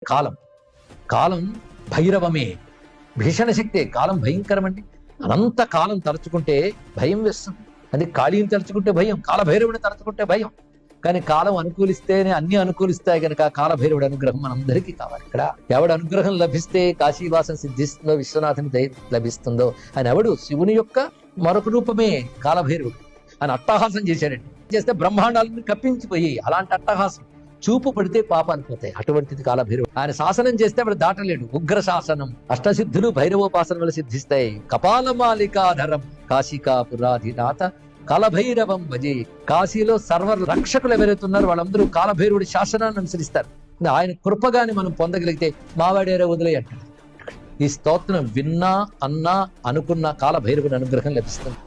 కాలం కాలం భైరవమే, భీషణ శక్తే. కాలం భయంకరం అండి. అనంత కాలం తలుచుకుంటే భయం వేస్తుంది. అది కాళీని తలుచుకుంటే భయం, కాలభైరవుని తలుచుకుంటే భయం. కానీ కాలం అనుకూలిస్తేనే అన్ని అనుకూలిస్తాయి కనుక కాలభైరవుడి అనుగ్రహం మనందరికీ కావాలి. ఇక్కడ ఎవడు అనుగ్రహం లభిస్తే కాశీవాసం సిద్ధిస్తుందో, విశ్వనాథుని దయ లభిస్తుందో అని ఎవడు శివుని యొక్క మరొక రూపమే కాలభైరవుడు అని అట్టహాసం చేశాడండి. చేస్తే బ్రహ్మాండాలను కప్పించిపోయి అలాంటి అట్టహాసం చూపు పడితే పాపాలు పోతాయి. అటువంటిది కాలభైరవుడు. ఆయన శాసనం చేస్తే అప్పుడు దాటలేడు. ఉగ్ర శాసనం, అష్టసిద్ధులు భైరవోపాసన వల్ల సిద్ధిస్తాయి. కపాలమాలికాధరం కాశికాపురాధినాథ కాలభైరవం భజే. కాశీలో సర్వ రక్షకులు ఎవరైతే ఉన్నారో వాళ్ళందరూ కాలభైరవుడి శాసనాన్ని అనుసరిస్తారు. ఆయన కృపగాని మనం పొందగలిగితే మావాడేరే వదిలే అంటారు. ఈ స్తోత్రం విన్నా అన్నా అనుకున్న కాలభైరవుడి అనుగ్రహం లభిస్తుంది.